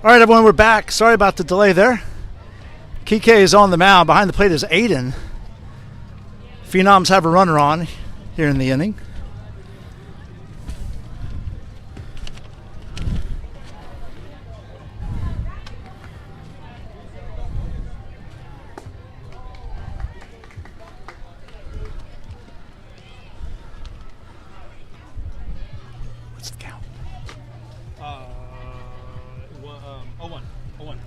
All right, everyone, we're back. Sorry about the delay there. Kike is on the mound. Behind the plate is Aiden. Phenoms have a runner on here in the inning. What's the count? 0-1.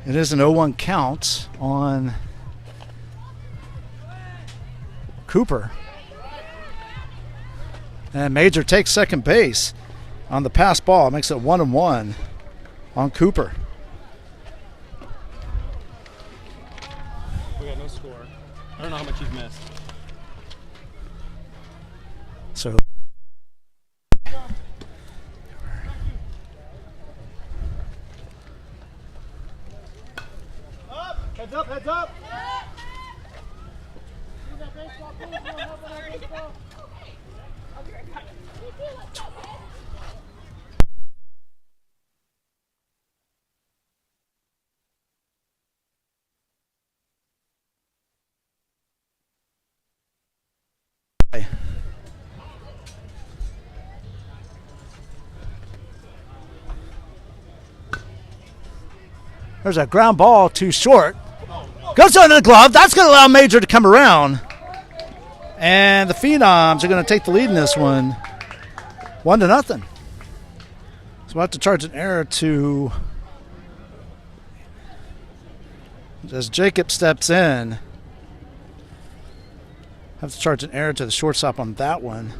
It is an 0-1 count on Cooper. And Major takes second base on the pass ball. Makes it 1-1 on Cooper. We got no score. I don't know how much you've missed. So Heads up, heads up! there's a ground ball too short. Goes under the glove. That's going to allow Major to come around. And the Phenoms are going to take the lead in this one. 1-0. So we'll have to charge an error to, as Jacob steps in, have to charge an error to the shortstop on that one.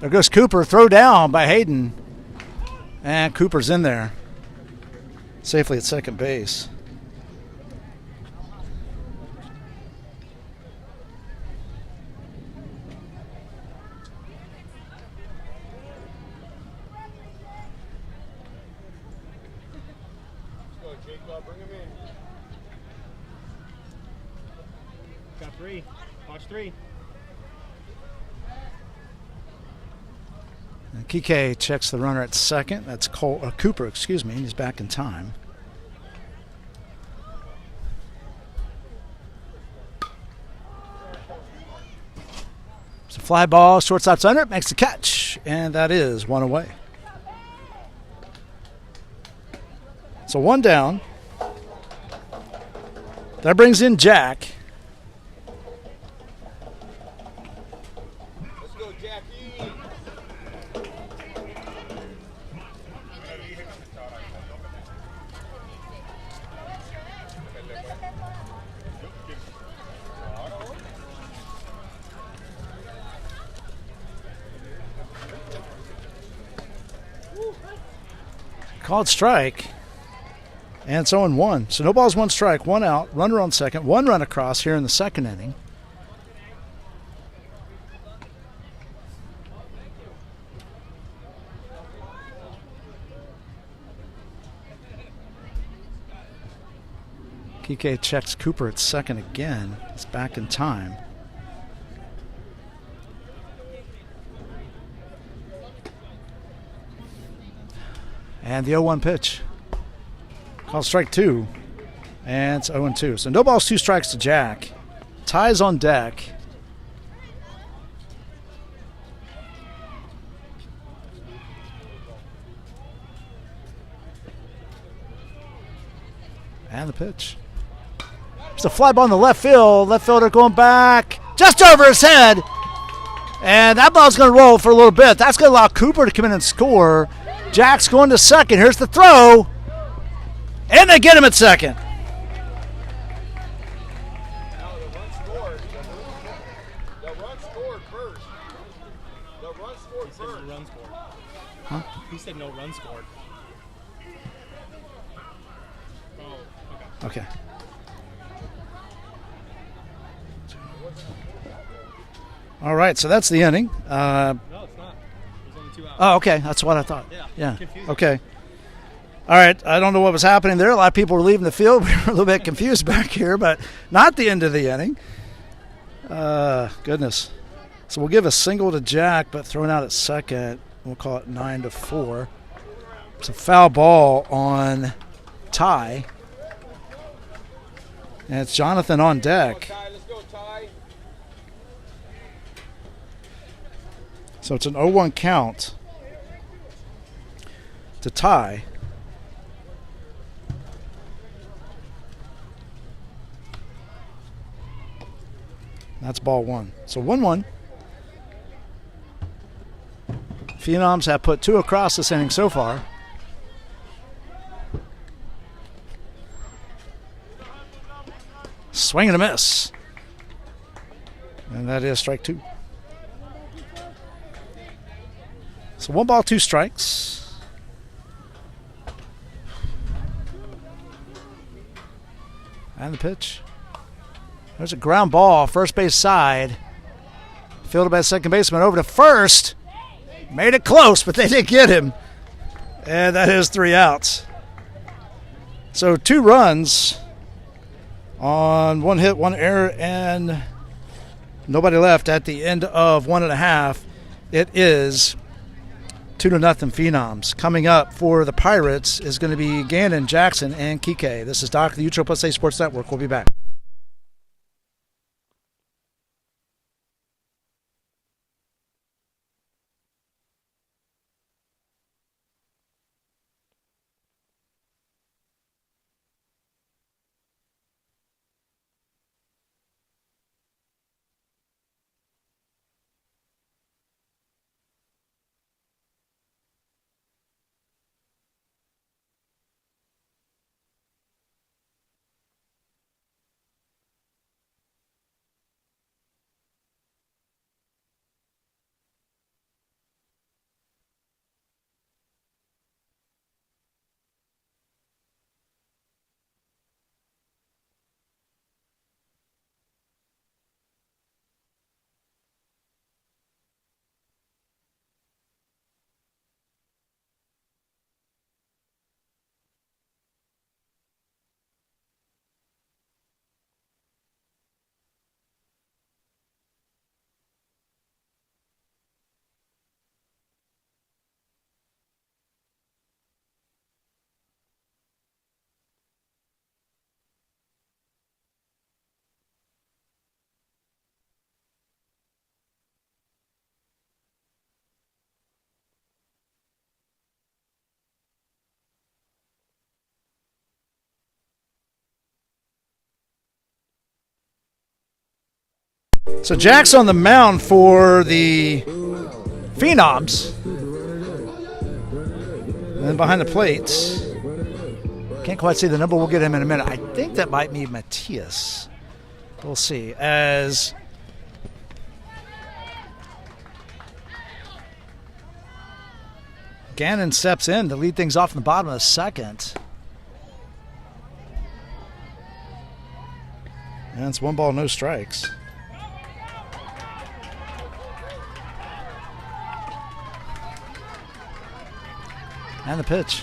There goes Cooper. Throw down by Hayden. And Cooper's in there. Safely at second base. Let's go, Jacob. Bring him in. Got 3. Watch 3. And Kike checks the runner at second. That's Cooper, excuse me. He's back in time. It's a fly ball. Shortstop's under it. Makes the catch. And that is 1 away. So 1 down. That brings in Jack. Let's go, Jackie. Called strike. And it's 0-1. So no balls, 1 strike, 1 out, runner on second, 1 run across here in the second inning. Kike checks Cooper at second again. He's back in time. And the 0-1 pitch. Called strike 2. And it's 0-2. So no balls, 2 strikes to Jack. Ties on deck. And the pitch. It's a fly ball in the left field. Left fielder going back just over his head. And that ball's going to roll for a little bit. That's going to allow Cooper to come in and score. Jack's going to second. Here's the throw. And they get him at second. The run scored first. The run scored first. No run scored. Huh? He said no run scored. Oh, okay. Okay. All right, so that's the inning. No, it's not. There's only 2 outs. Oh, okay. That's what I thought. Yeah. Yeah. Confusing. Okay. All right, I don't know what was happening there. A lot of people were leaving the field. We were a little bit confused back here, but not the end of the inning. Goodness. So we'll give a single to Jack, but thrown out at second. We'll call it 9-4. It's a foul ball on Ty. And it's Jonathan on deck. Let's go, Ty. So it's an 0-1 count to Ty. That's ball one. So 1-1. Phenoms have put 2 across this inning so far. Swing and a miss. And that is strike 2. So 1 ball, 2 strikes. And the pitch. There's a ground ball, first base side. Fielded by the second baseman over to first. Made it close, but they didn't get him. And that is 3 outs. So 2 runs on 1 hit, 1 error, and nobody left at the end of 1.5. It is 2-0 Phenoms. Coming up for the Pirates is going to be Gannon, Jackson, and Kike. This is Doc, the USSSA Sports Network. We'll be back. So Jack's on the mound for the Phenoms. And then behind the plate, can't quite see the number. We'll get him in a minute. I think that might be Matthias. We'll see. As Gannon steps in to lead things off in the bottom of the second. And it's 1 ball, no strikes. And the pitch.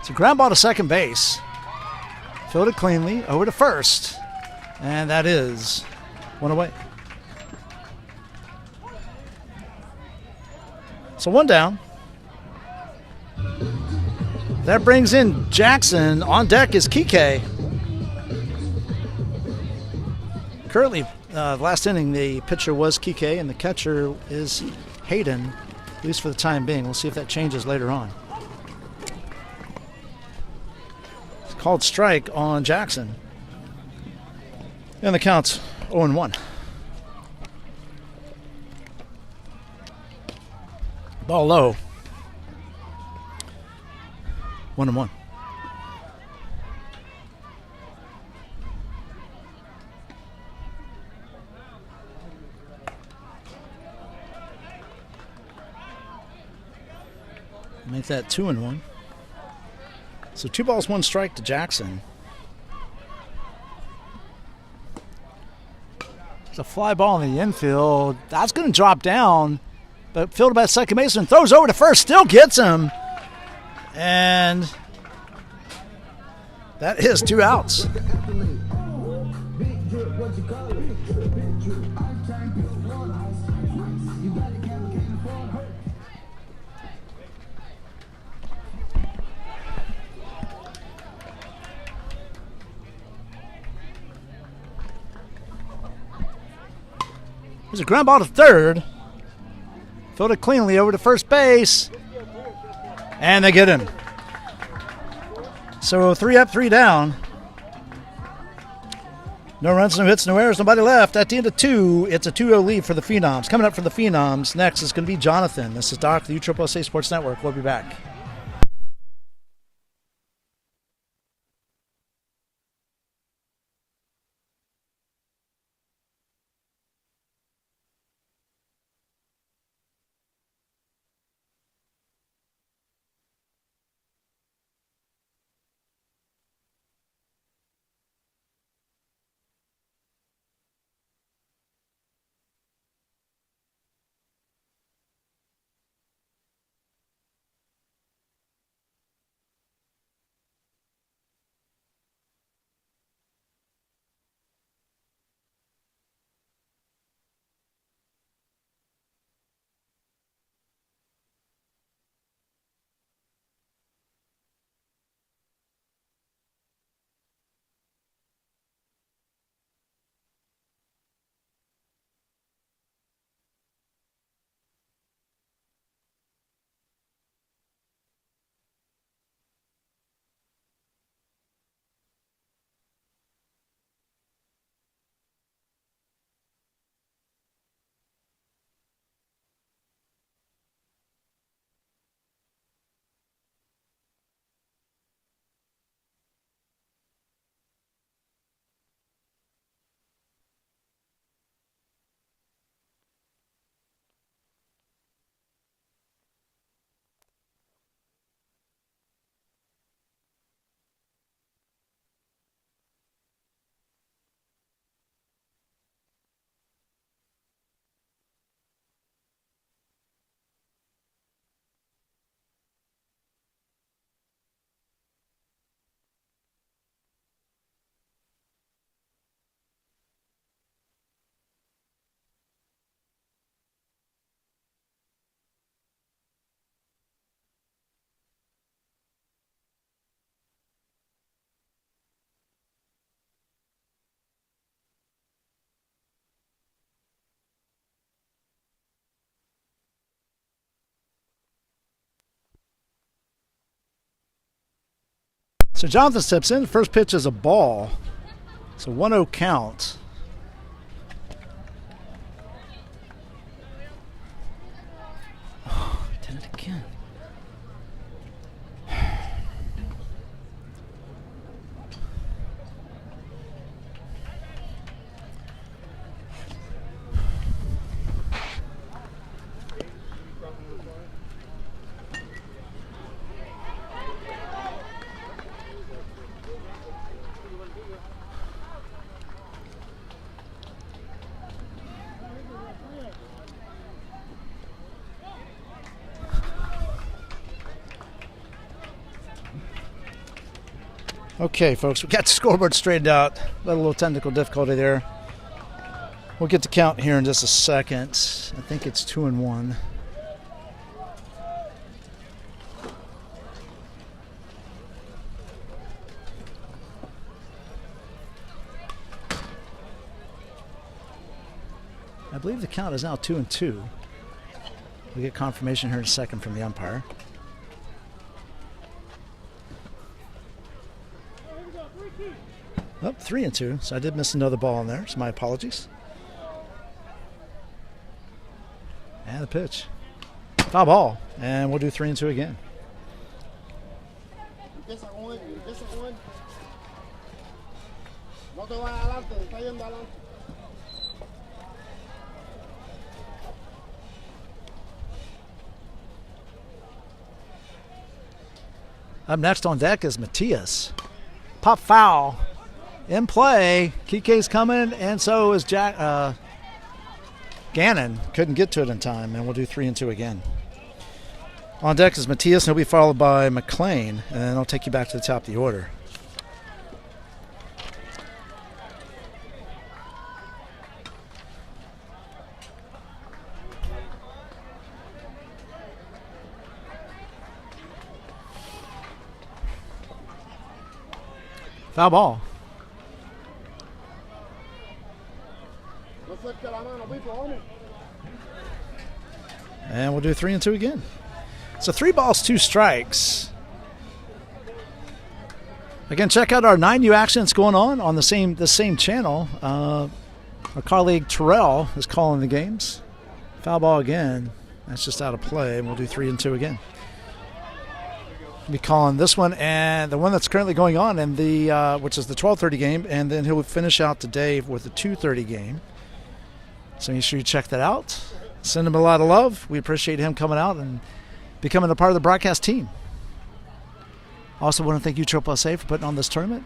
It's a ground ball to second base. Fielded cleanly over to first. And that is 1 away. So 1 down. That brings in Jackson. On deck is Kike. Currently, last inning, the pitcher was Kike and the catcher is Hayden, at least for the time being. We'll see if that changes later on. Called strike on Jackson. And the count's 0-1. Ball low. 1-1. Make that 2-1. So 2 balls, 1 strike to Jackson. There's a fly ball in the infield. That's going to drop down, but fielded by second baseman. Throws over to first, still gets him. And That is 2 outs. There's a ground ball to third. Fielded cleanly over to first base. And they get him. So 3 up, 3 down. No runs, no hits, no errors, nobody left. At the end of 2, it's a 2-0 lead for the Phenoms. Coming up for the Phenoms next is going to be Jonathan. This is Doc, the USSSA Sports Network. We'll be back. So Jonathan steps in. The first pitch is a ball. It's a 1-0 count. Oh, did it again. Okay, folks, we got the scoreboard straightened out. A little technical difficulty there. We'll get the count here in just a second. I think it's 2-1. I believe the count is now 2-2. We'll get confirmation here in a second from the umpire. Oh, 3-2, so I did miss another ball in there, so my apologies. And the pitch. Foul ball, and we'll do 3-2 again. Up next on deck is Matias. Pop foul. In play, Kike's coming, and so is Jack. Gannon couldn't get to it in time, and we'll do 3-2 again. On deck is Matias, and he'll be followed by McLean, and then I'll take you back to the top of the order. Foul ball. And we'll do 3 and 2 again. So 3 balls, 2 strikes. Again, check out our 9U action that's going on the same channel. Our colleague Terrell is calling the games. Foul ball again. That's just out of play. And we'll do 3 and 2 again. We'll be calling this one and the one that's currently going on, and the which is the 12:30 game, and then he'll finish out today with the 2:30 game. So make sure you check that out. Send him a lot of love. We appreciate him coming out and becoming a part of the broadcast team. Also want to thank you, USSSA, for putting on this tournament.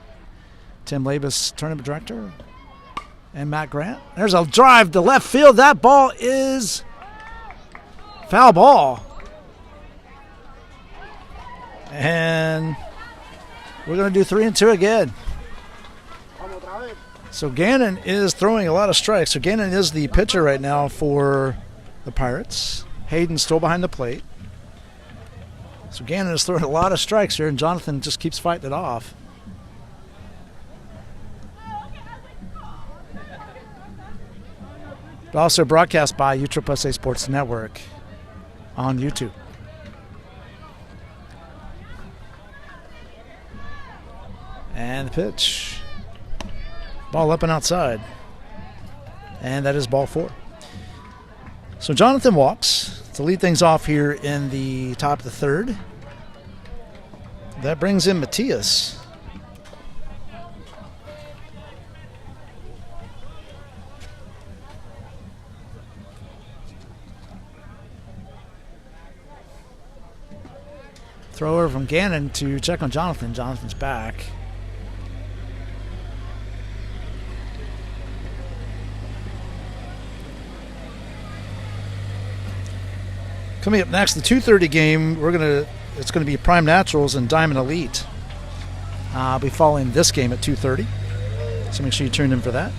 Tim Labus, tournament director, and Matt Grant. There's a drive to left field. That ball is foul ball. And we're going to do 3 and 2 again. So Gannon is throwing a lot of strikes. So Gannon is the pitcher right now for the Pirates. Hayden's still behind the plate. So Gannon is throwing a lot of strikes here, and Jonathan just keeps fighting it off. But also broadcast by USSSA Sports Network on YouTube. And the pitch. Ball up and outside. And that is ball 4. So Jonathan walks to lead things off here in the top of the 3rd. That brings in Matias. Throw over from Gannon to check on Jonathan. Jonathan's back. Coming up next, the 2:30 game, it's going to be Prime Naturals and Diamond Elite. I'll be following this game at 2:30, so make sure you tune in for that.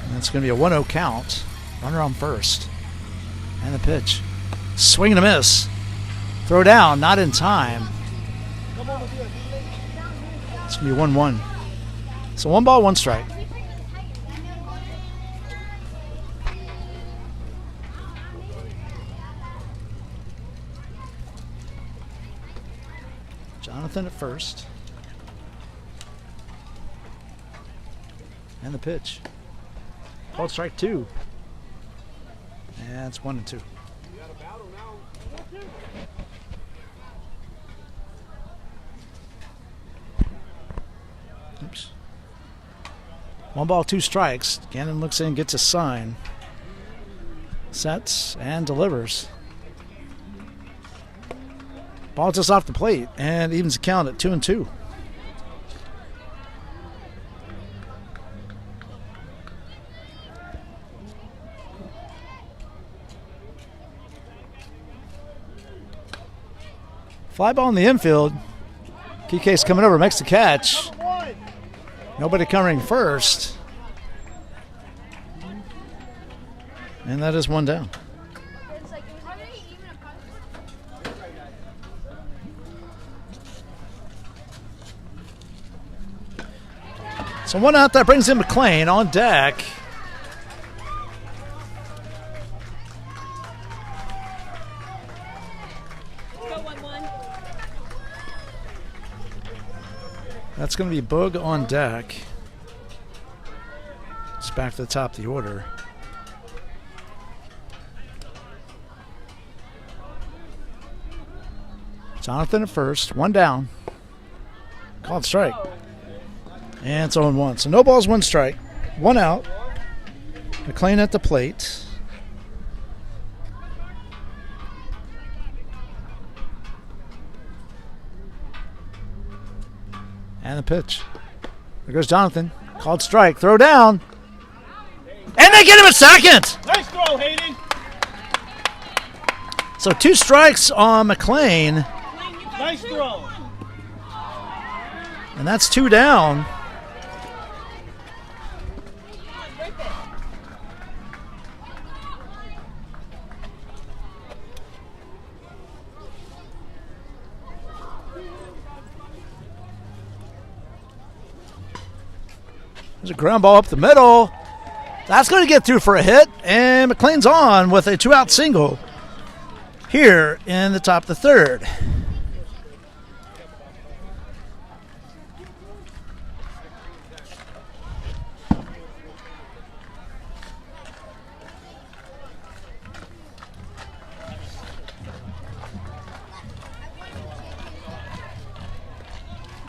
And it's going to be a 1-0 count. Runner on first. And the pitch. Swing and a miss. Throw down, not in time. It's going to be 1-1. So 1 ball, 1 strike. Jonathan at first. And the pitch. Called strike 2. And it's 1 and 2. Oops. 1 ball, 2 strikes. Gannon looks in, gets a sign. Sets and delivers. Ball just off the plate and evens the count at 2 and 2. Fly ball in the infield. Kike's coming over, makes the catch. Nobody covering first. And that is 1 down. So 1 out, that brings in McLean on deck. That's going to be Boog on deck. It's back to the top of the order. Jonathan at first, 1 down. Called strike. And it's 0-1. So no balls, 1 strike. 1 out. McLean at the plate. And the pitch. There goes Jonathan. Called strike. Throw down. And they get him at second. Nice throw, Hayden. So 2 strikes on McLean. Nice throw. And that's 2 down. There's a ground ball up the middle. That's going to get through for a hit, and McLean's on with a 2-out single here in the top of the third.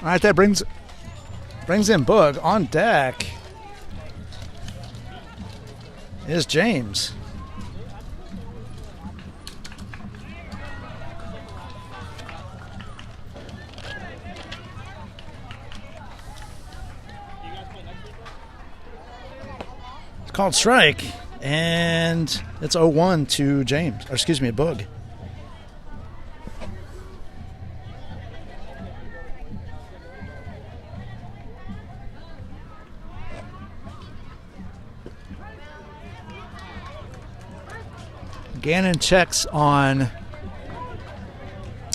All right, that brings in Boog. On deck is James. It's called strike, and it's 0-1 to James, or excuse me, Boog. Gannon checks on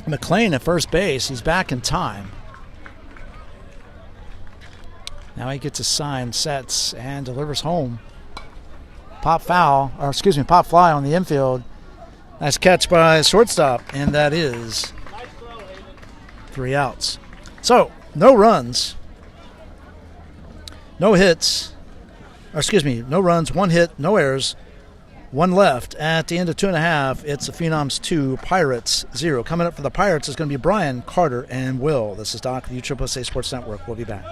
McLean at first base. He's back in time. Now he gets a sign, sets, and delivers home. Pop fly on the infield. Nice catch by shortstop, and that is 3 outs. So, no runs, no hits, no runs, 1 hit, no errors. 1 left. At the end of 2.5, it's the Phenoms 2, Pirates 0. Coming up for the Pirates is going to be Brian, Carter, and Will. This is Doc, the USSSA Sports Network. We'll be back.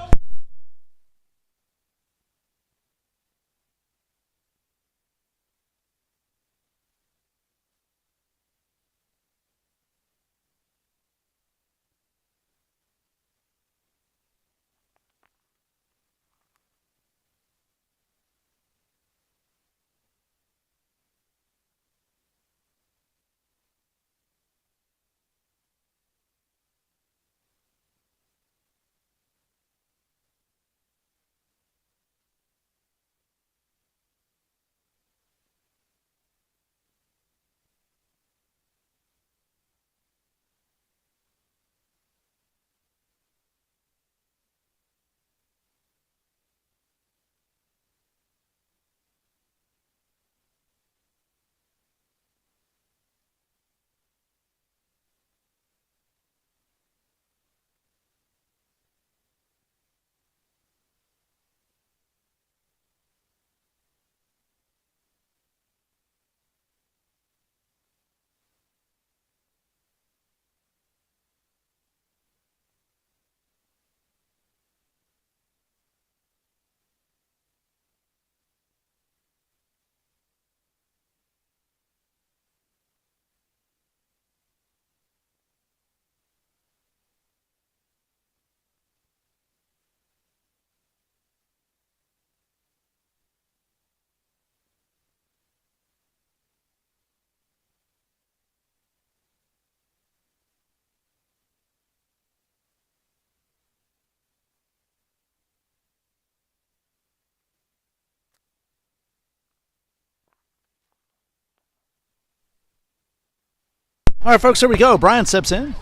All right, folks, here we go. Brian steps in.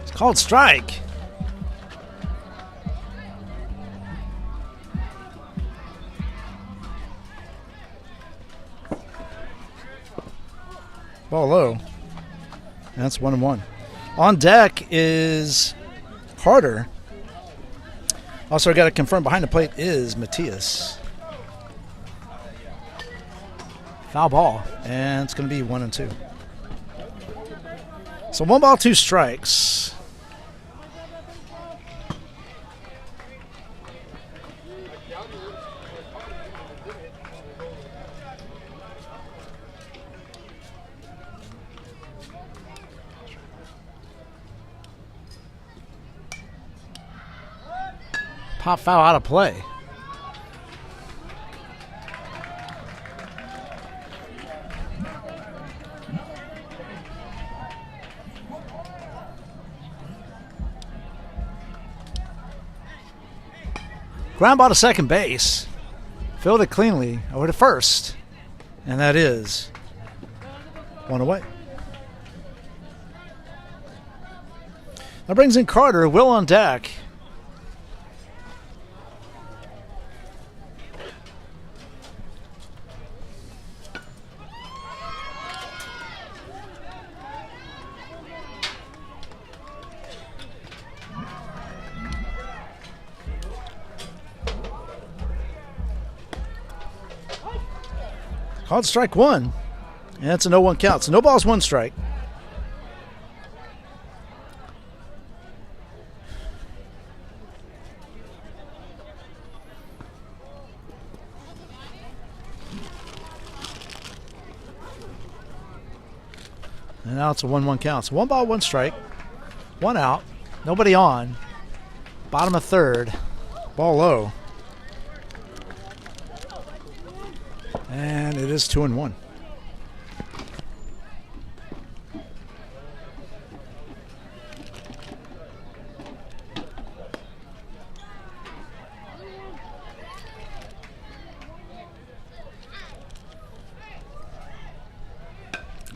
It's called strike. Ball low. And that's 1-1. On deck is Carter. Also, I got to confirm behind the plate is Matias. Foul ball, and it's going to be 1-2. So 1 ball, 2 strikes. Pop foul out of play. Ground ball to second base. Fielded cleanly over to first. And that is 1 away. That brings in Carter. Will on deck. Called strike one. And it's a 0-1 count. So no balls, 1 strike. And now it's a 1-1 count. So 1 ball, 1 strike. 1 out. Nobody on. Bottom of 3rd. Ball low. And it is 2-1.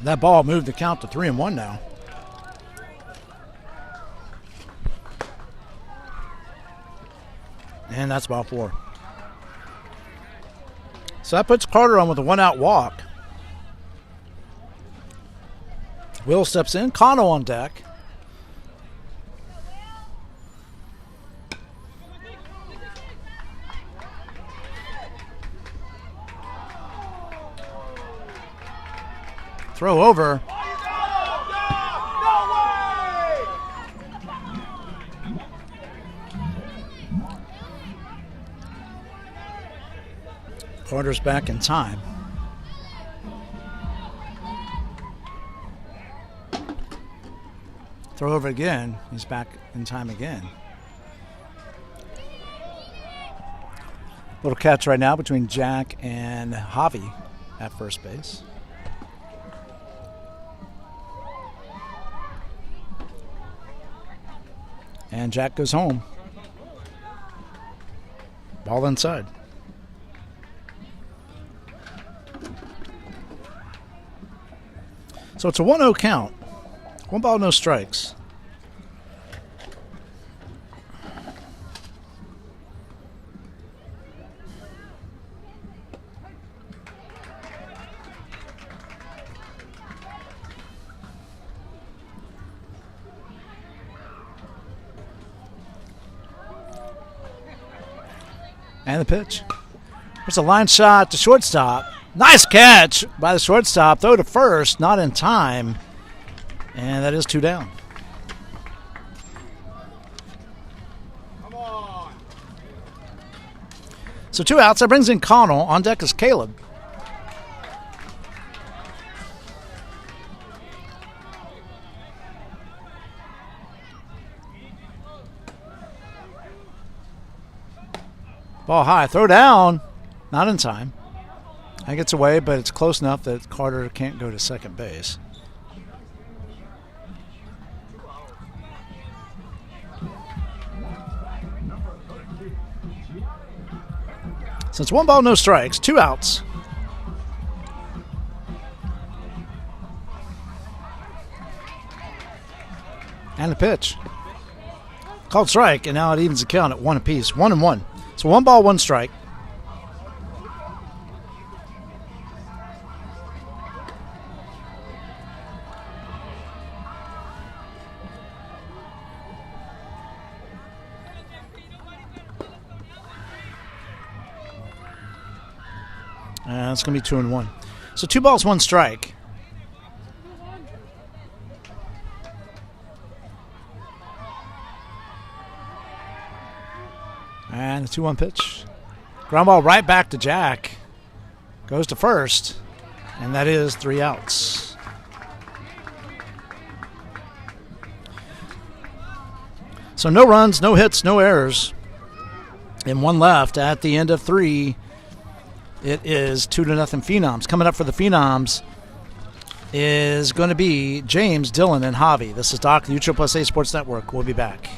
That ball moved the count to 3-1 now. And that's ball 4. So that puts Carter on with a 1-out walk. Will steps in. Cano on deck. Throw over. Carter's back in time. Throw over again. He's back in time again. Little catch right now between Jack and Javi at first base. And Jack goes home. Ball inside. So it's a 1-0 count. 1 ball, no strikes. And the pitch. There's a line shot to shortstop. Nice catch by the shortstop. Throw to first, not in time. And that is 2 down. Come on. So 2 outs. That brings in Connell. On deck is Caleb. Ball high. Throw down. Not in time. I gets away, but it's close enough that Carter can't go to second base. So it's 1 ball, no strikes, 2 outs. And the pitch. Called strike, and now it evens the count at 1 apiece. 1-1. So 1 ball, 1 strike. And it's going to be 2-1. So 2 balls, 1 strike. And the 2-1 pitch. Ground ball right back to Jack. Goes to first. And that is 3 outs. So no runs, no hits, no errors. And 1 left at the end of 3. It is 2-0 Phenoms. Coming up for the Phenoms is going to be James, Dylan, and Javi. This is Doc, the UAAA Sports Network. We'll be back.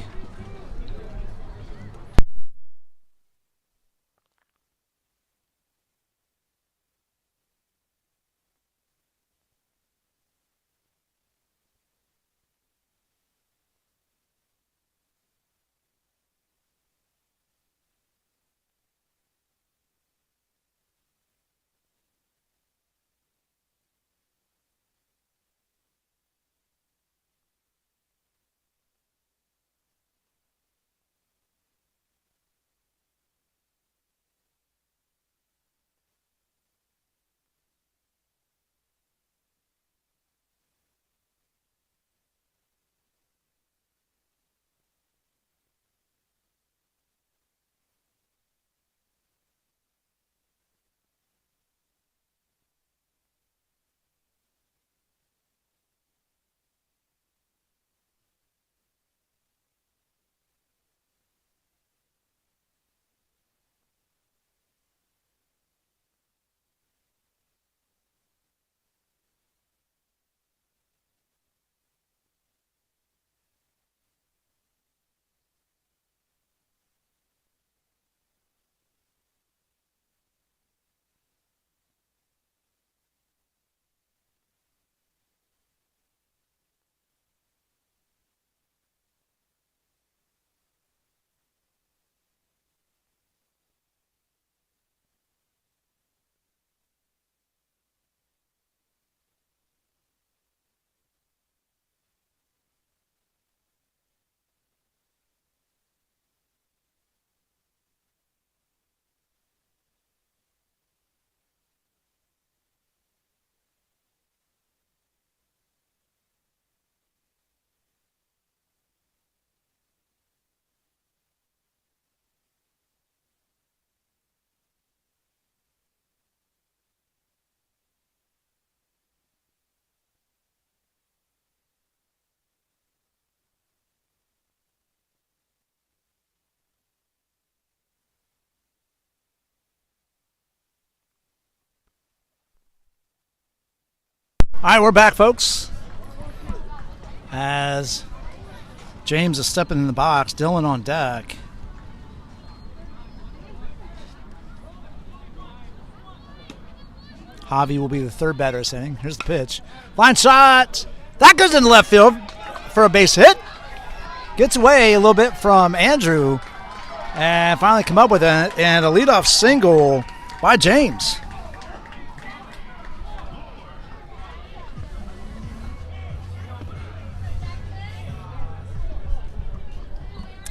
All right, we're back, folks. As James is stepping in the box, Dylan on deck. Javi will be the third batter this inning. Here's the pitch. Line shot. That goes into left field for a base hit. Gets away a little bit from Andrew and finally come up with it. And a leadoff single by James.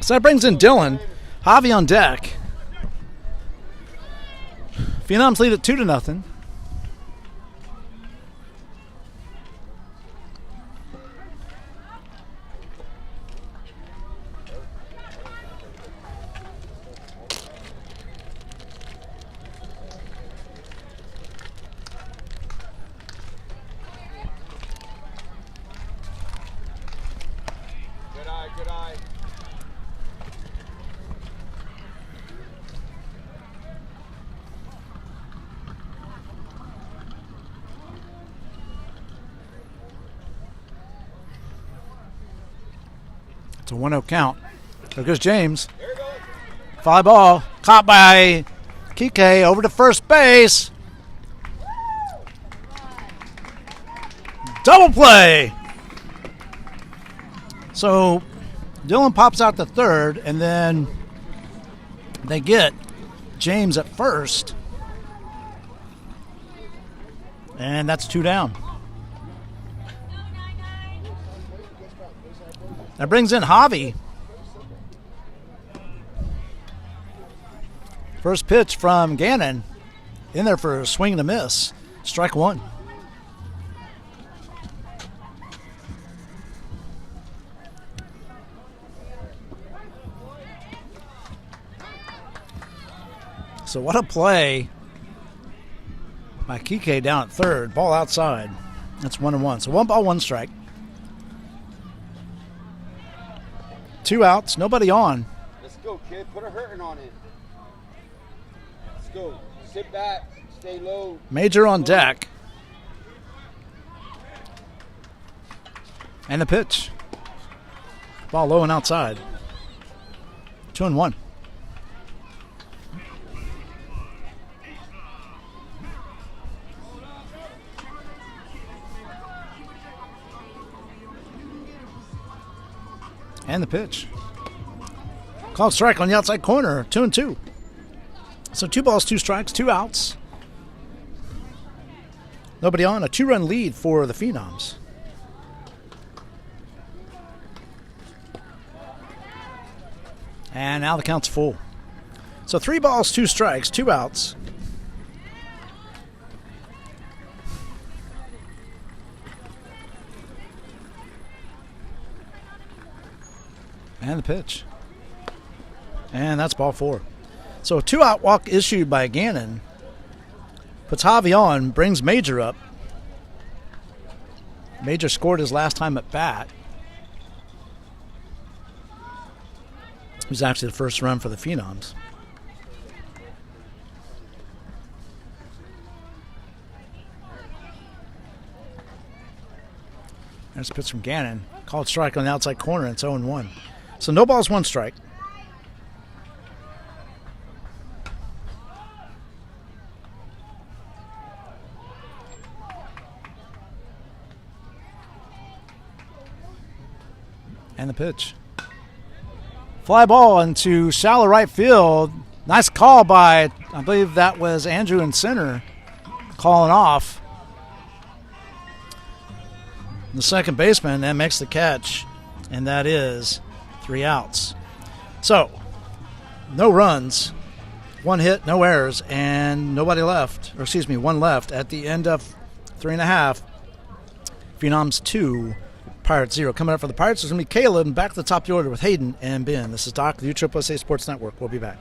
So that brings in Dylan. Javi on deck. Phenoms lead it 2-0. Good eye. It's a 1-0 count. There goes James. Fly ball. Caught by Kike over to first base. Double play. So Dylan pops out to third, and then they get James at first. And that's 2 down. That brings in Javi. First pitch from Gannon. In there for a swing and a miss. Strike one. So what a play by Kike down at third. Ball outside. That's 1-1. So 1 ball, 1 strike. 2 outs, nobody on. Let's go, kid. Put a hurting on it. Let's go. Sit back. Stay low. Major on deck. And the pitch. Ball low and outside. 2-1. And the pitch. Called strike on the outside corner. 2-2. So 2 balls, 2 strikes, 2 outs. Nobody on. A 2-run lead for the Phenoms. And now the count's full. So 3 balls, 2 strikes, 2 outs. And the pitch. And that's ball 4. So a 2-out walk issued by Gannon. Puts Javi on, brings Major up. Major scored his last time at bat. It was actually the first run for the Phenoms. There's a pitch from Gannon. Called strike on the outside corner, and it's 0-1. So no balls, 1 strike. And the pitch. Fly ball into shallow right field. Nice call by, I believe that was Andrew in center, calling off the second baseman, and makes the catch, and that is 3 outs. So, no runs, 1 hit, no errors, and nobody left, or excuse me, 1 left at the end of 3.5. Phenoms 2, Pirates 0. Coming up for the Pirates is going to be Caleb, and back to the top of the order with Hayden and Ben. This is Doc, the USSSA Sports Network. We'll be back.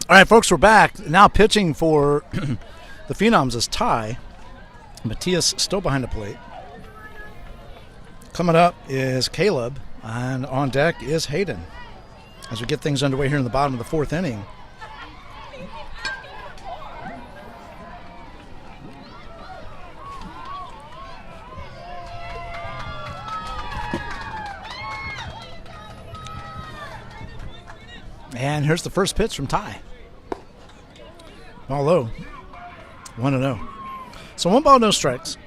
All right, folks, we're back. Now pitching for the Phenoms is Ty. Matthias still behind the plate. Coming up is Caleb, and on deck is Hayden. As we get things underway here in the bottom of the fourth inning. And here's the first pitch from Ty. Ball low. 1-0. So 1 ball, no strikes.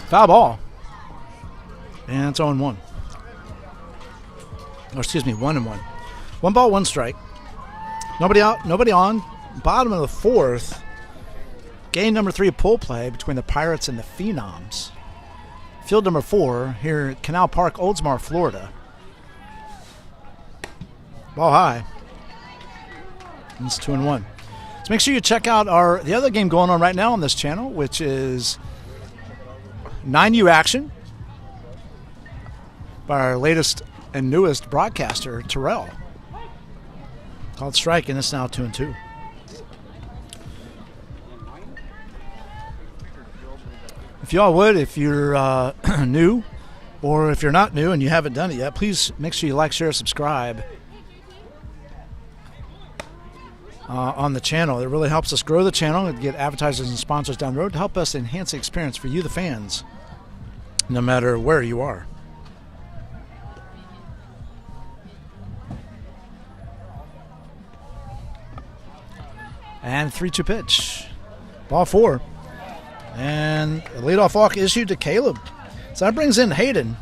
Foul ball. And it's 0-1. Or excuse me, 1-1. 1 ball, 1 strike. Nobody out, nobody on. Bottom of the fourth. Game number 3 pull play between the Pirates and the Phenoms. Field number 4 here at Canal Park, Oldsmar, Florida. Ball high. And it's 2-1. So make sure you check out the other game going on right now on this channel, which is 9U Action by our latest and newest broadcaster, Terrell. Called Strike, and it's now 2-2. If y'all would, if you're new, or if you're not new and you haven't done it yet, please make sure you like, share, subscribe on the channel. It really helps us grow the channel and get advertisers and sponsors down the road to help us enhance the experience for you, the fans, no matter where you are. And 3-2 pitch. Ball 4. And a leadoff walk issued to Caleb. So that brings in Hayden.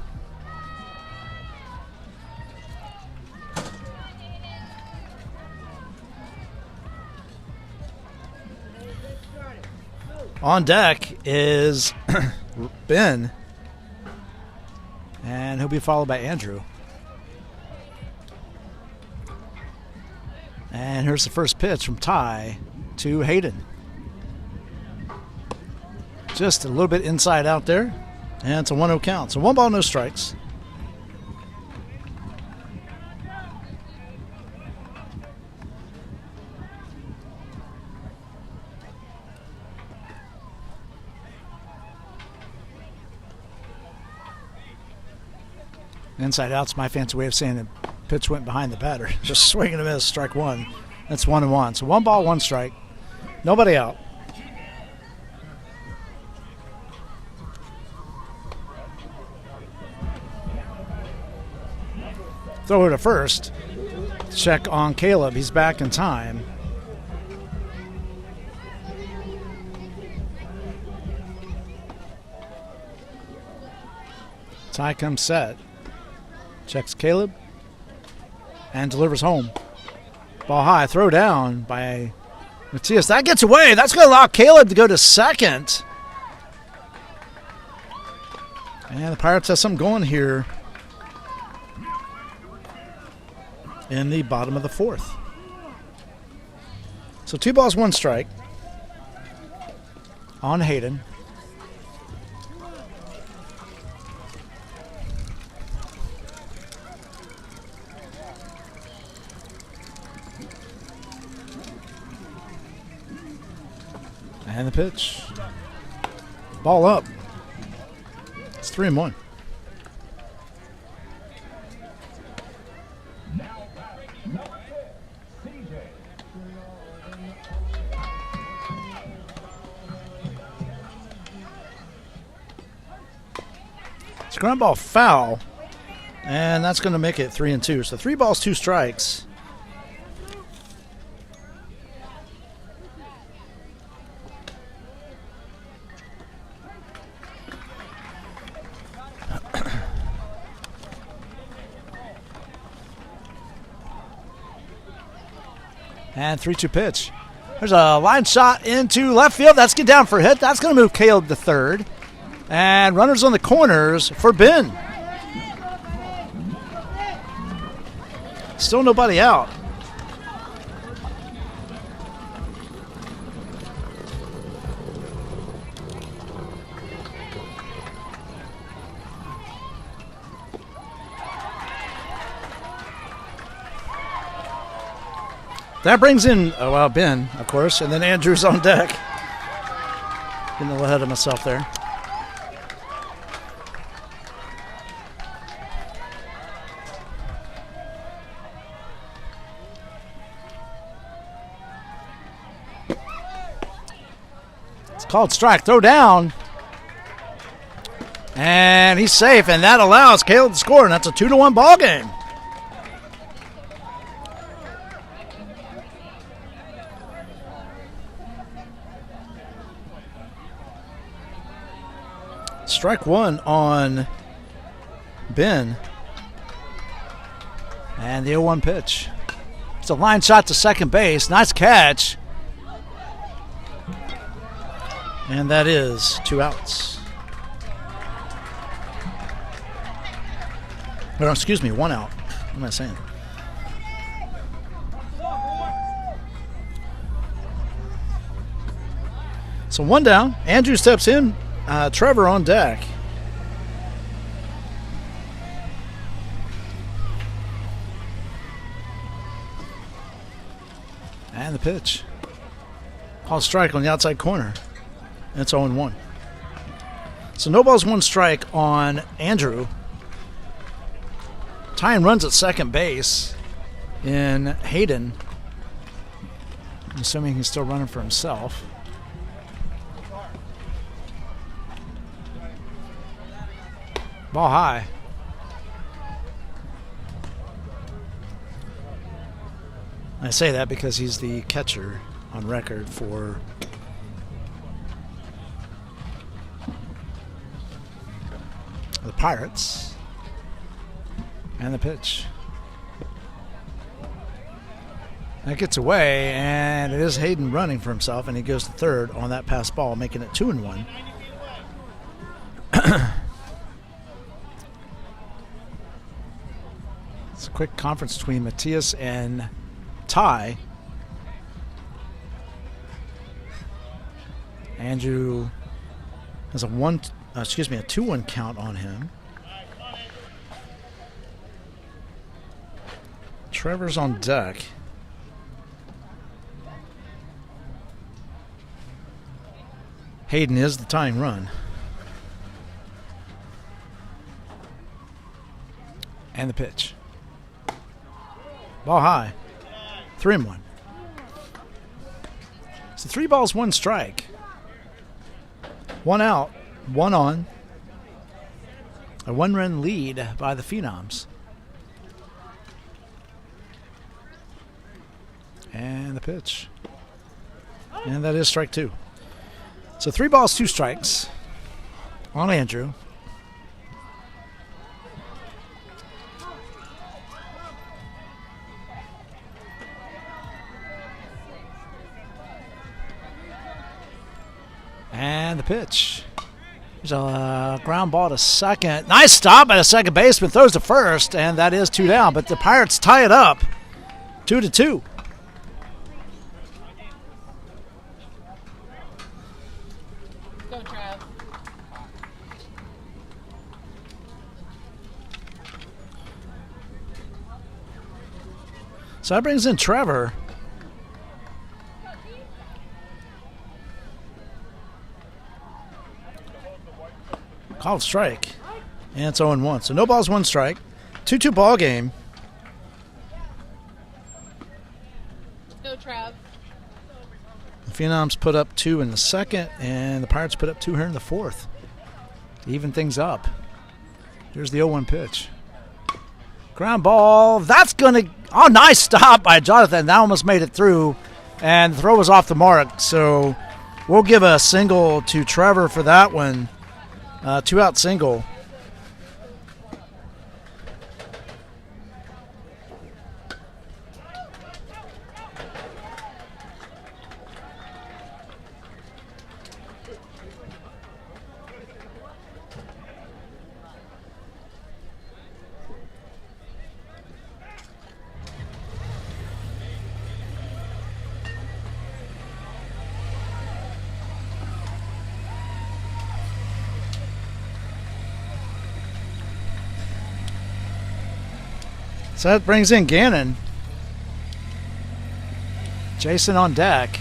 On deck is Ben. And he'll be followed by Andrew. And here's the first pitch from Ty to Hayden. Just a little bit inside out there. And it's a 1-0 count. So 1 ball, no strikes. Inside out's my fancy way of saying the pitch went behind the batter. Just swing and a miss, strike 1. That's 1-1. So 1 ball, 1 strike. Nobody out. Throw it to first. Check on Caleb. He's back in time. Ty comes set. Checks Caleb. And delivers home. Ball high. Throw down by Matthias. That gets away. That's going to allow Caleb to go to second. And the Pirates have something going here in the bottom of the fourth. So 2 balls, 1 strike on Hayden. And the pitch. Ball up. It's 3-1. It's a ground ball foul, and that's going to make it 3-2. So 3 balls, 2 strikes. And 3-2 pitch. There's a line shot into left field. That's get down for a hit. That's going to move Caleb to third. And runners on the corners for Ben. Still nobody out. That brings in, Ben, of course, and then Andrew's on deck. Getting a little ahead of myself there. It's called strike. Throw down. And he's safe, and that allows Caleb to score, and that's a 2-1 ball game. Strike one on Ben. And the 0-1 pitch. It's a line shot to second base. Nice catch. And that is 2 outs. No, excuse me, 1 out. What am I saying? So 1 down. Andrew steps in. Trevor on deck. And the pitch. Called strike on the outside corner. And it's 0-1. So no balls, 1 strike on Andrew. Tying runs at second base in Hayden. I'm assuming he's still running for himself. Ball high. I say that because he's the catcher on record for the Pirates. And the pitch. That gets away, and it is Hayden running for himself, and he goes to third on that pass ball, making it 2-1. It's a quick conference between Matthias and Ty. Andrew has a 2-1 count on him. Trevor's on deck. Hayden is the tying run. And the pitch. Ball high. 3-1. So 3 balls, 1 strike. 1 out, 1 on. A 1-run lead by the Phenoms. And the pitch. And that is strike 2. So 3 balls, 2 strikes on Andrew. And the pitch. There's a ground ball to second. Nice stop by the second baseman. Throws to first, and that is 2 down. But the Pirates tie it up 2-2. Go, Trav. So that brings in Trevor. Called strike. And it's 0-1. So no balls, 1 strike. 2-2 ball game. Go, Trav. The Phenoms put up 2 in the second, and the Pirates put up 2 here in the fourth to even things up. Here's the 0-1 pitch. Ground ball. That's going to... Oh, nice stop by Jonathan. That almost made it through, and the throw was off the mark. So we'll give a single to Trevor for that one. 2-out single. So that brings in Gannon. Jason on deck.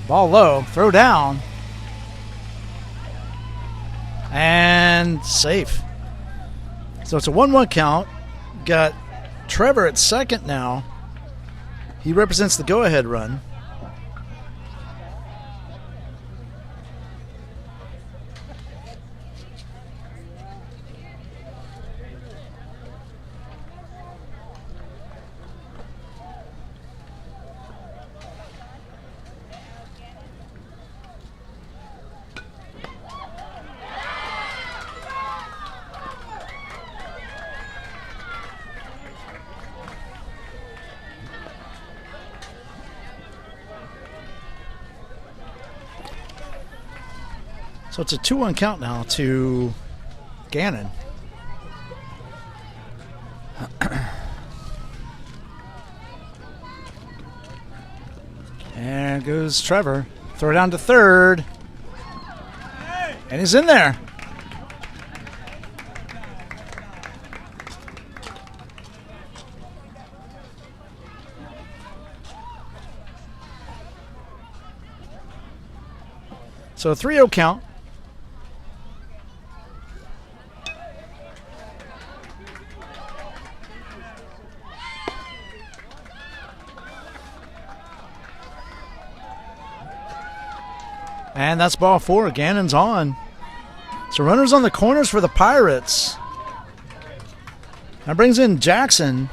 Ball low, throw down. And safe. So it's a 1-1 count. Got Trevor at second now. He represents the go-ahead run. So it's a 2-1 count now to Gannon. And goes Trevor. Throw down to third. And he's in there. So a 3-0 count. And that's ball 4. Gannon's on. So runners on the corners for the Pirates. That brings in Jackson.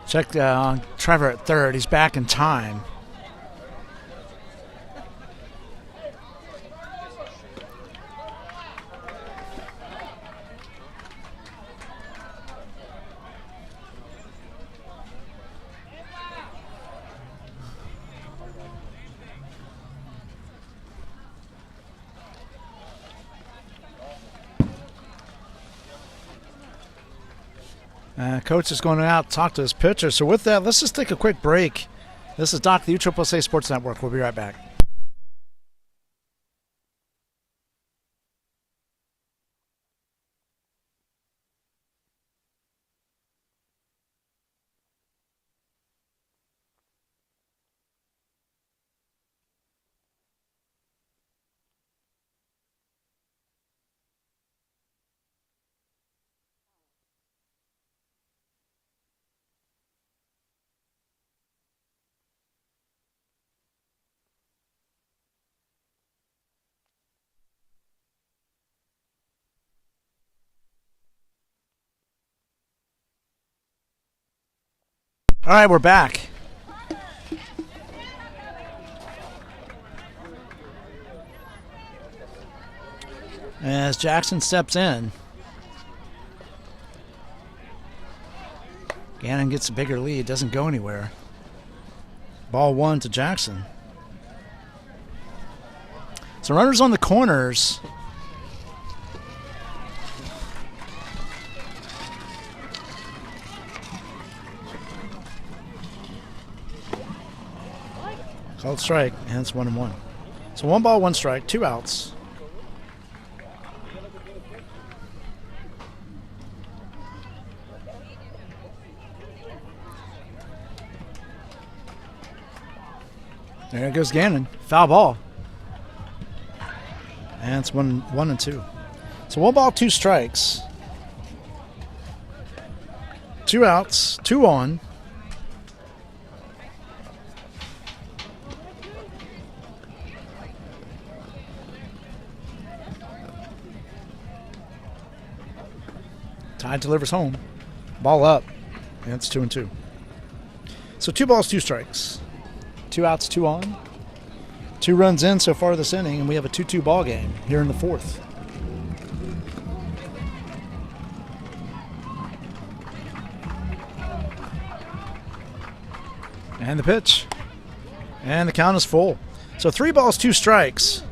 Check Trevor at third. He's back in time. Coach is going out to talk to his pitcher. So with that, let's just take a quick break. This is Doc, the USSSA Sports Network. We'll be right back. All right, we're back. As Jackson steps in. Gannon gets a bigger lead, doesn't go anywhere. Ball 1 to Jackson. So runners on the corners. Called strike, and it's 1-1. So 1 ball, 1 strike, 2 outs. There goes Gannon. Foul ball. And it's 1-2. So 1 ball, 2 strikes. 2 outs, 2 on. Tide delivers home. Ball up. And it's 2-2. So 2 balls, 2 strikes. 2 outs, 2 on. 2 runs in so far this inning, and we have a 2-2 ball game here in the 4th. And the pitch. And the count is full. So 3 balls, 2 strikes.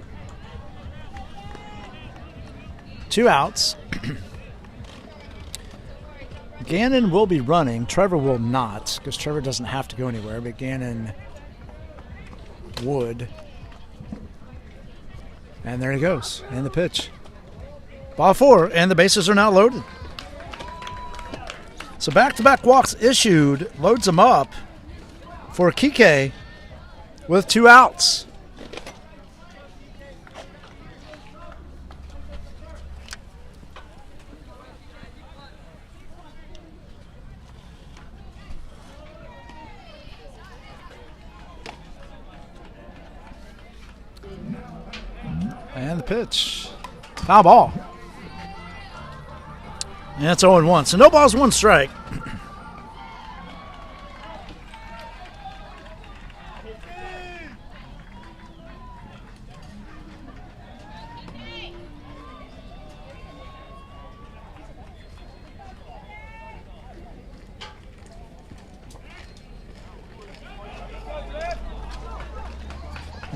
2 outs. Gannon will be running. Trevor will not, because Trevor doesn't have to go anywhere, but Gannon would. And there he goes. And the pitch. Ball 4, and the bases are now loaded. So back-to-back walks issued, loads them up for Kike with 2 outs. And the pitch. Foul ball. And it's 0-1. So no balls, 1 strike.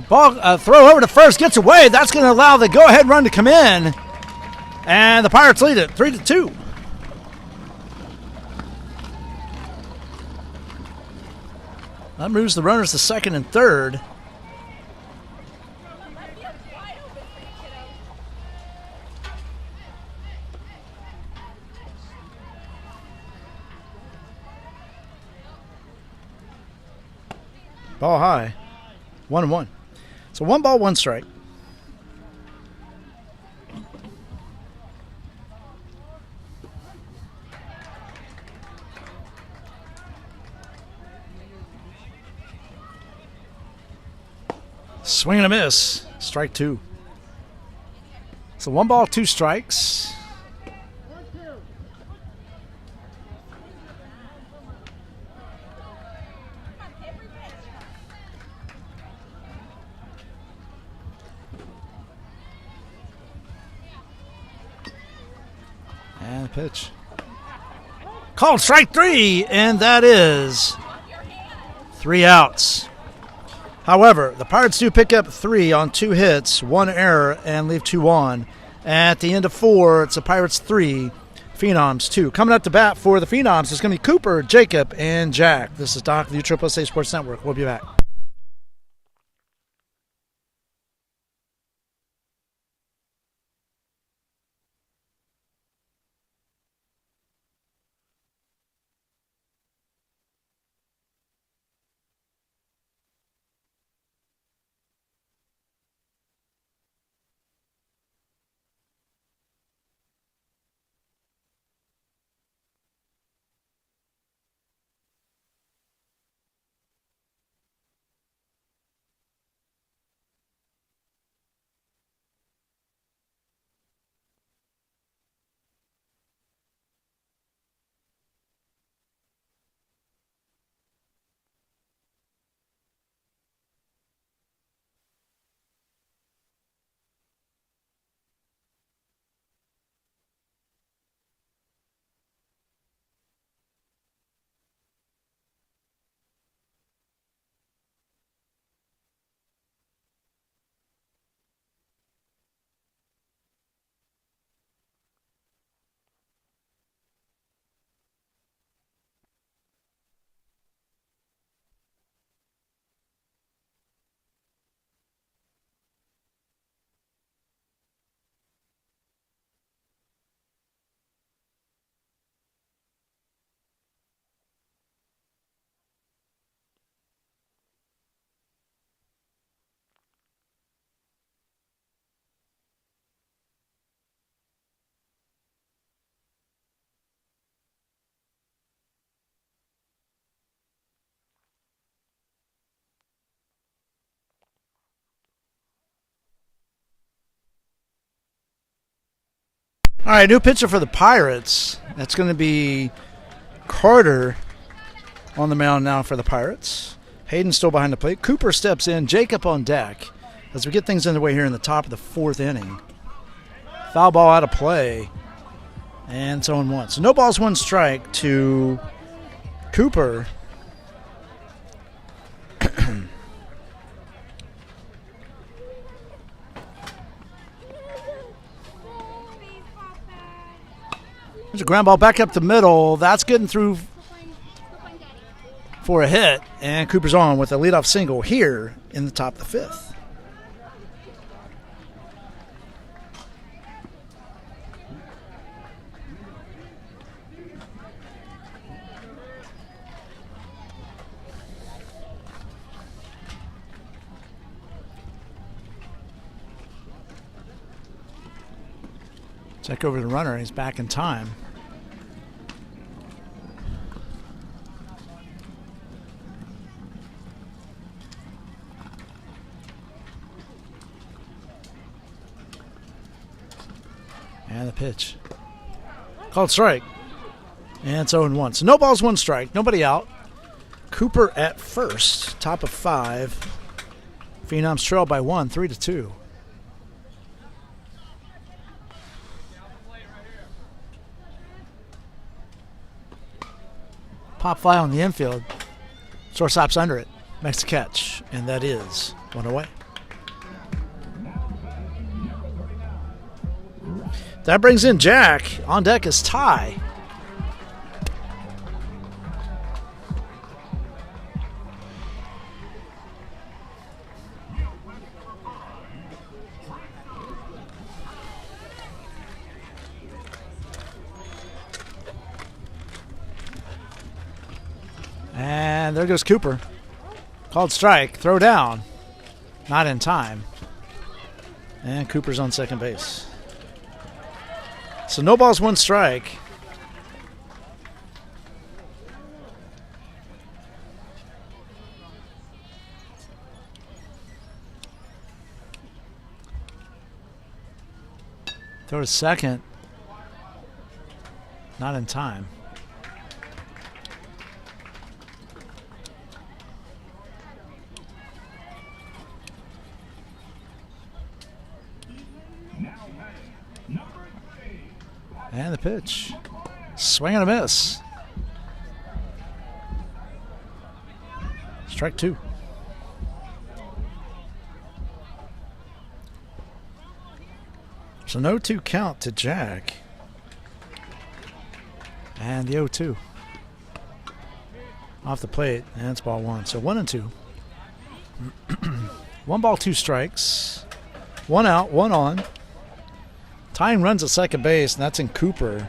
Ball throw over to first, gets away. That's going to allow the go-ahead run to come in. And the Pirates lead it 3-2. That moves the runners to second and third. Ball high. 1-1. So 1 ball, 1 strike. Swing and a miss. Strike 2. So 1 ball, 2 strikes. And the pitch. Called strike 3, and that is 3 outs. However, the Pirates do pick up 3 on 2 hits, 1 error, and leave 2 on. At the end of 4, it's the Pirates 3, Phenoms 2. Coming up to bat for the Phenoms is going to be Cooper, Jacob, and Jack. This is Doc of the USSSA Sports Network. We'll be back. All right, new pitcher for the Pirates. That's going to be Carter on the mound now for the Pirates. Hayden still behind the plate. Cooper steps in. Jacob on deck as we get things underway here in the top of the 4th inning. Foul ball out of play. And it's 0-1. So no balls, 1 strike to Cooper. There's a ground ball back up the middle. That's getting through for a hit. And Cooper's on with a leadoff single here in the top of the fifth. Check over the runner. He's back in time. And the pitch. Called strike. And it's 0-1. So no balls, one strike. Nobody out. Cooper at first. Top of 5. Phenoms trail by 1, 3-2. Pop fly on the infield. Shortstop's under it. Makes the catch. And that is 1 away. That brings in Jack. On deck is Ty. And there goes Cooper. Called strike. Throw down. Not in time. And Cooper's on second base. So no balls, one strike. Throw to second. Not in time. And the pitch. Swing and a miss. Strike 2. So no 2 count to Jack. And the 0-2. Off the plate. And it's ball 1. So 1-2. 1 ball, 2 strikes. 1 out, 1 on. Tying runs at second base, and that's in Cooper.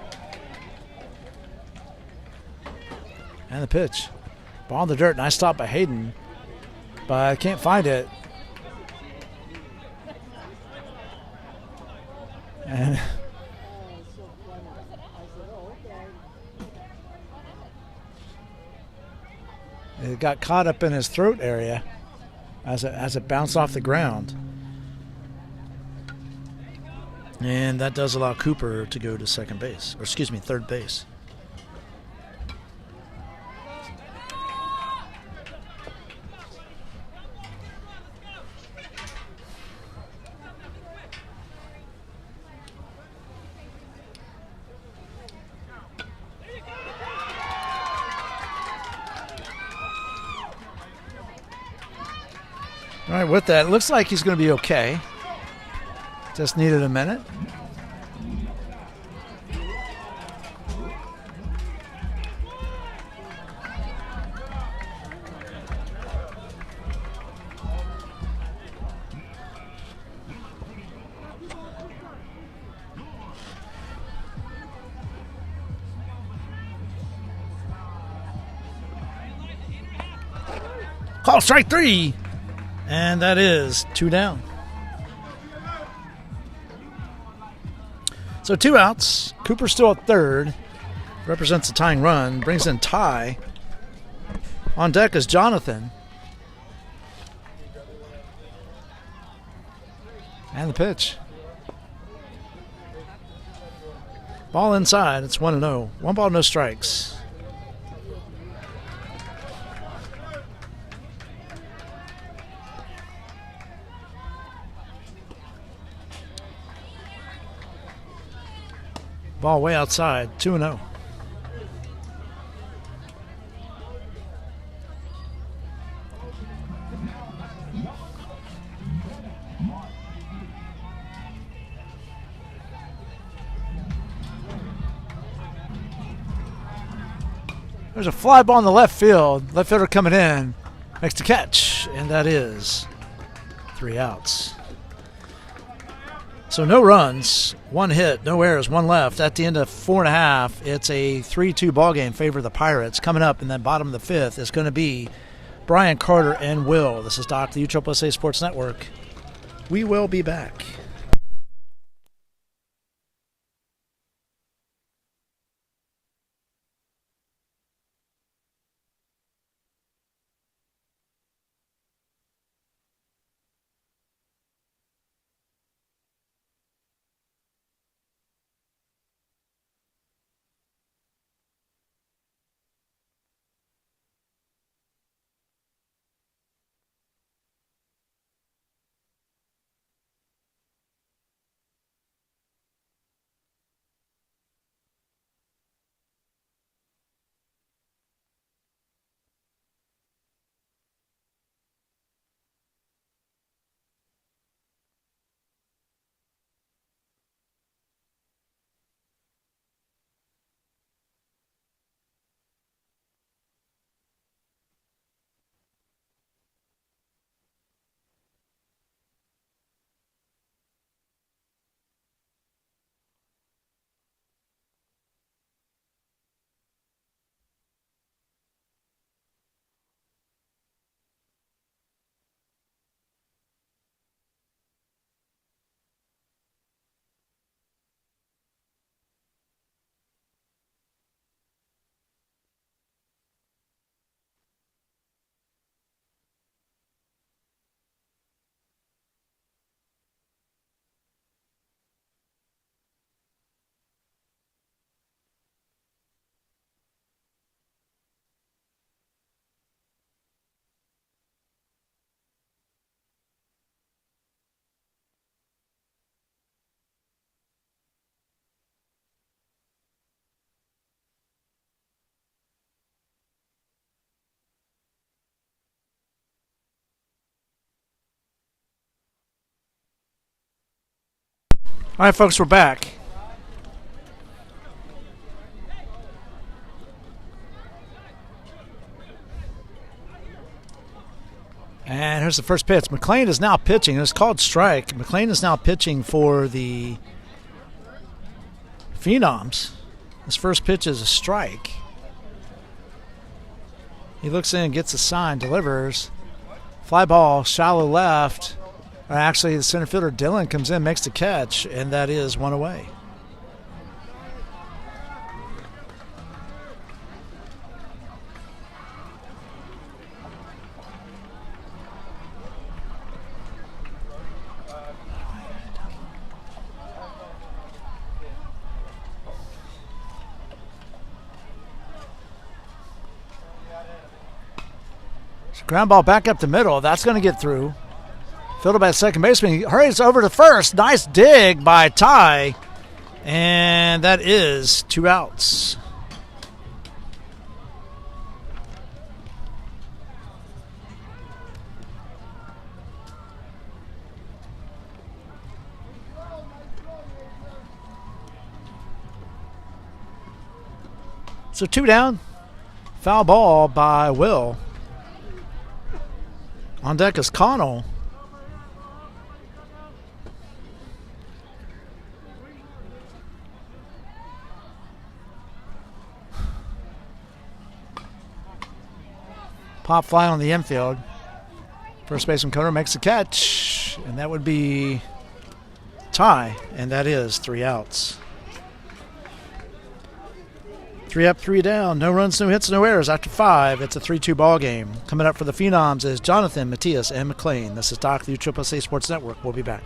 And the pitch. Ball in the dirt. Nice stop by Hayden. But I can't find it. And it got caught up in his throat area as it bounced off the ground. And that does allow Cooper to go to second base, or excuse me, third base. All right, with that, it looks like he's going to be okay. Just needed a minute. Call strike 3. And that is 2 down. So 2 outs. Cooper still at third. Represents a tying run. Brings in Ty. On deck is Jonathan. And the pitch. Ball inside. It's 1-0. 1 ball, no strikes. Ball way outside, 2-0. There's a fly ball in the left field. Left fielder coming in. Makes the catch, and that is 3 outs. So no runs, 1 hit, no errors, 1 left. At the end of 4.5, it's a 3-2 ball game in favor of the Pirates. Coming up in the bottom of the 5th is going to be Brian, Carter, and Will. This is Doc, the USSSA Sports Network. We will be back. All right, folks, we're back. And here's the first pitch. McLean is now pitching. It's called strike. McLean is now pitching for the Phenoms. His first pitch is a strike. He looks in, gets a sign, delivers. Fly ball, shallow left. Actually, the center fielder, Dylan, comes in, makes the catch, and that is 1 away. Ground ball back up the middle. That's going to get through. Fielded by the second baseman. He hurries over to first. Nice dig by Ty. And that is 2 outs. So 2 down. Foul ball by Will. On deck is Connell. Pop fly on the infield. First baseman Coder makes the catch, and that would be Ty, and that is 3 outs. 3 up, 3 down. No runs, no hits, no errors. After 5, it's a 3-2 ball game. Coming up for the Phenoms is Jonathan, Matthias, and McLean. This is Doc, the USSSA Sports Network. We'll be back.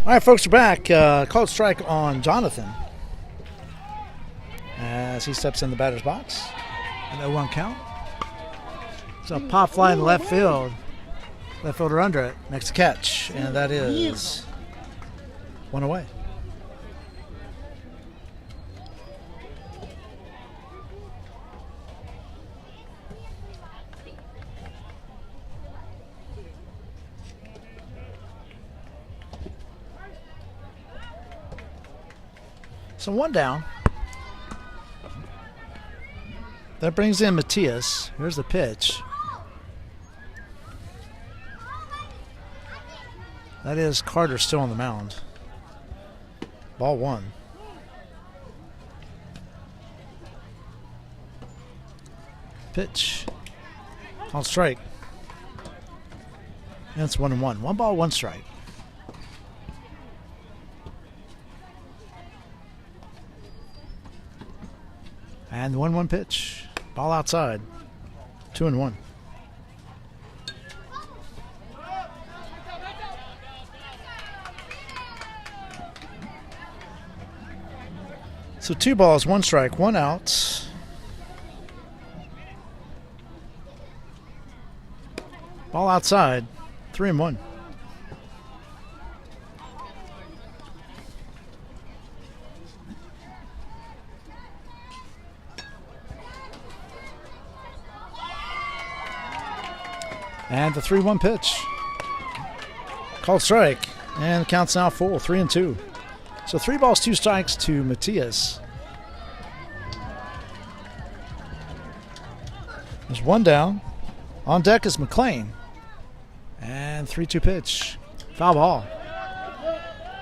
All right, folks, we're back. Called strike on Jonathan as he steps in the batter's box. An 0-1 count. So a pop fly in left field. Left fielder under it. Makes a catch, and that is one away. So one down. That brings in Matias. Here's the pitch. That is Carter still on the mound. Ball one. Pitch. On strike. And it's 1-1. 1 ball, 1 strike. And the 1-1 pitch. Ball outside. 2-1. So 2 balls, 1 strike, 1 out. Ball outside. 3-1. And the 3-1 pitch. Called strike. And the count's now full, 3-2. So 3 balls, 2 strikes to Matias. There's 1 down. On deck is McLean. And 3-2 pitch. Foul ball.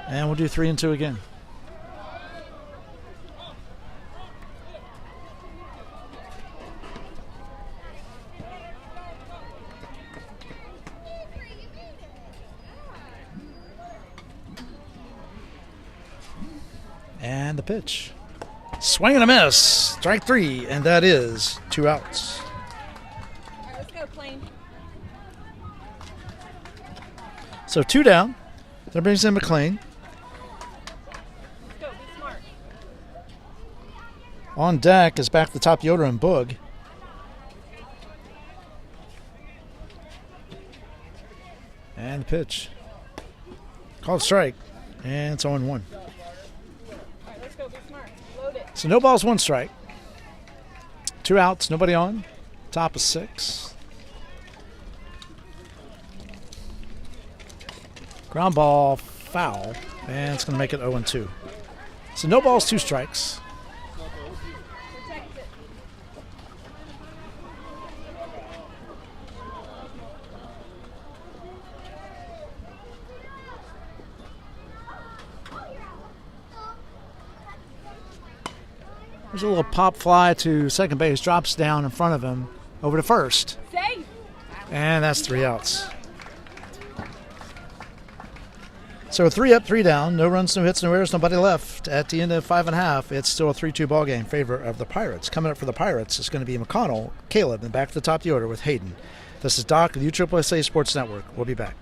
And we'll do 3-2 again. And the pitch. Swing and a miss. Strike 3, and that is 2 outs. All right, let's go, Plain. So 2 down. That brings in McLean. Let's go, be smart. On deck is back to the top Yoder and Boog. And the pitch. Called strike. And it's 0-1. All right, let's go, be smart. Load it. So no balls, 1 strike. 2 outs, nobody on. Top of 6. Ground ball, foul. And it's going to make it 0-2. So no balls, 2 strikes. Protect it. There's a little pop fly to second base, drops down in front of him, over to first. Safe. And that's 3 outs. So 3 up, 3 down. No runs, no hits, no errors, nobody left. At the end of 5.5, it's still a 3-2 ball game in favor of the Pirates. Coming up for the Pirates is going to be McConnell, Caleb, and back to the top of the order with Hayden. This is Doc of the USSSA Sports Network. We'll be back.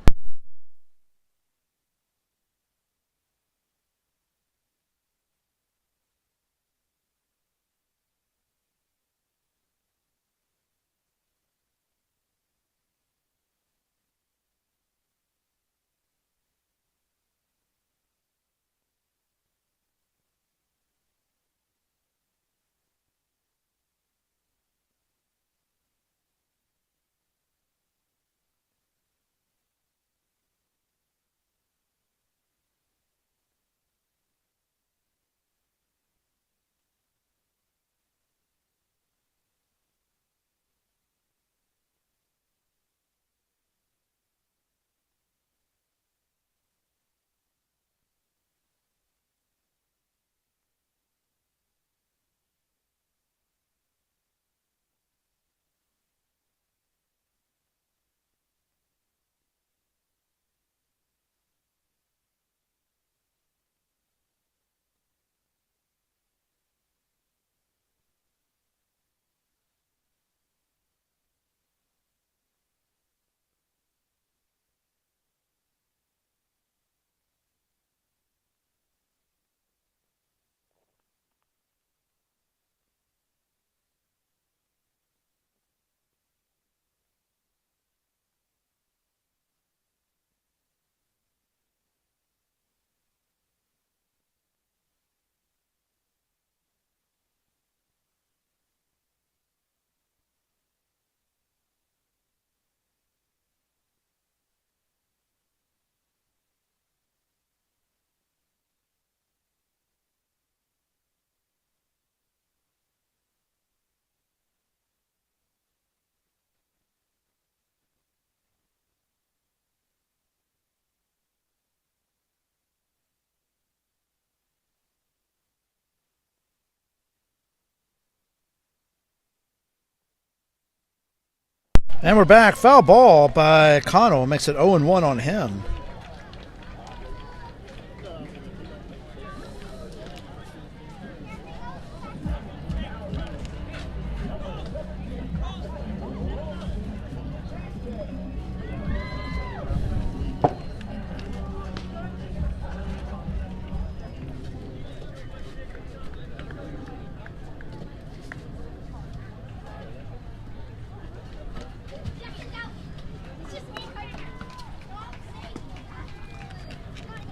And we're back. Foul ball by Connell makes it 0-1 on him.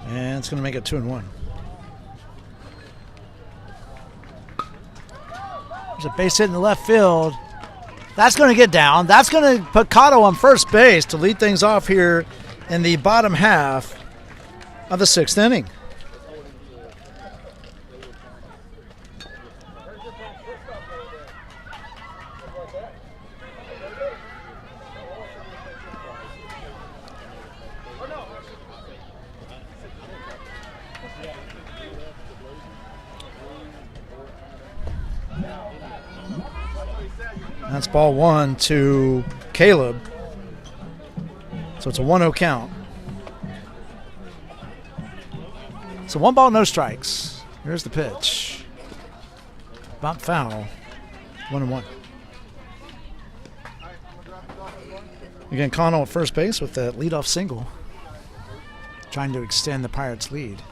And it's going to make it 2-1. There's a base hit in the left field. That's going to get down. That's going to put Cotto on first base to lead things off here in the bottom half of the 6th inning. That's ball 1 to Caleb. So it's a 1-0 count. So 1 ball, no strikes. Here's the pitch. Bump foul. 1-1. Again, Connell at first base with the leadoff single. Trying to extend the Pirates' lead.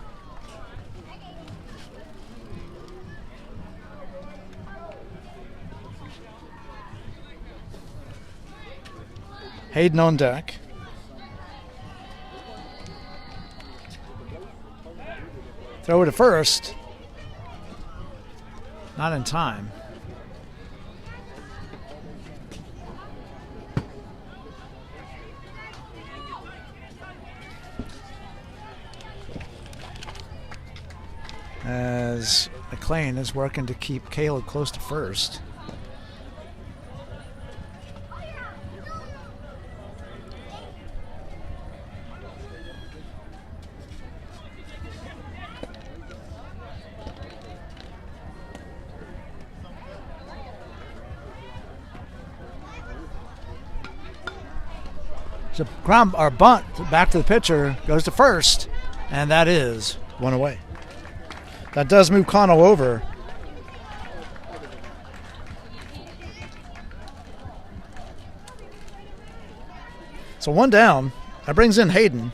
Hayden on deck. Throw it to first. Not in time. As McLean is working to keep Caleb close to first. So ground or bunt back to the pitcher, goes to first, and that is 1 away. That does move Connell over. So 1 down. That brings in Hayden.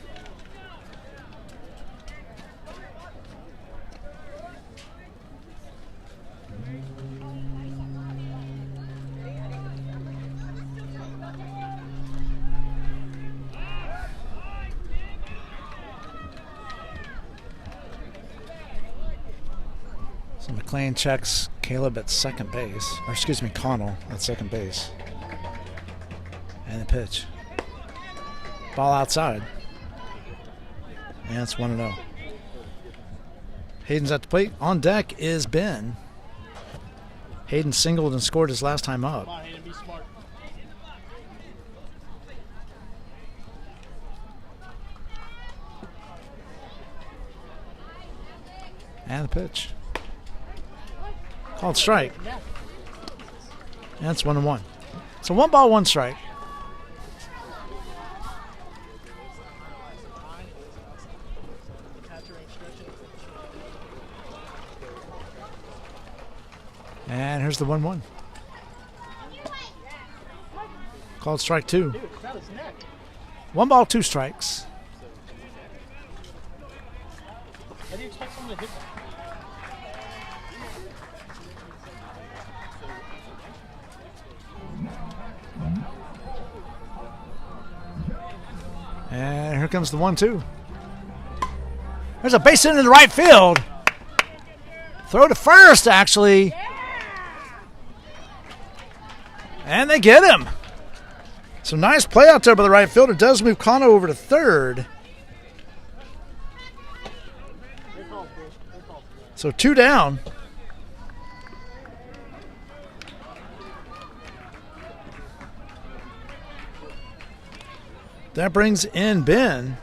So McLean checks Caleb at second base, or excuse me, Connell at second base. And the pitch. Ball outside. And it's 1-0. Hayden's at the plate. On deck is Ben. Hayden singled and scored his last time up. Come on, Hayden, be smart. And the pitch. Called strike. And it's 1-1. So 1 ball, 1 strike. And here's the 1-1. Called strike 2. 1 ball, 2 strikes. How do you expect someone to hit that? And here comes the 1-2. There's a base hit in the right field. Throw to first, actually. And they get him. So nice play out there by the right fielder. Does move Kano over to third. So 2 down. That brings in Ben.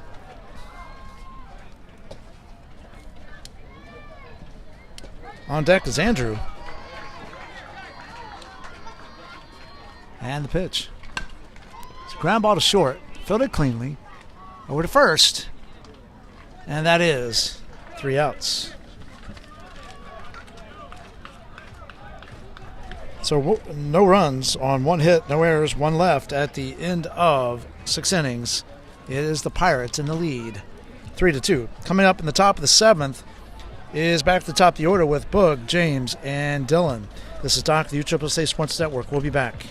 On deck is Andrew. And the pitch. Ground ball to short. Fielded cleanly. Over to first. And that is 3 outs. So no runs on 1 hit, no errors, 1 left at the end of 6 innings. It is the Pirates in the lead, 3-2. Coming up in the top of the 7th is back to the top of the order with Boog, James, and Dylan. This is Doc, the USSSA Sports Network. We'll be back.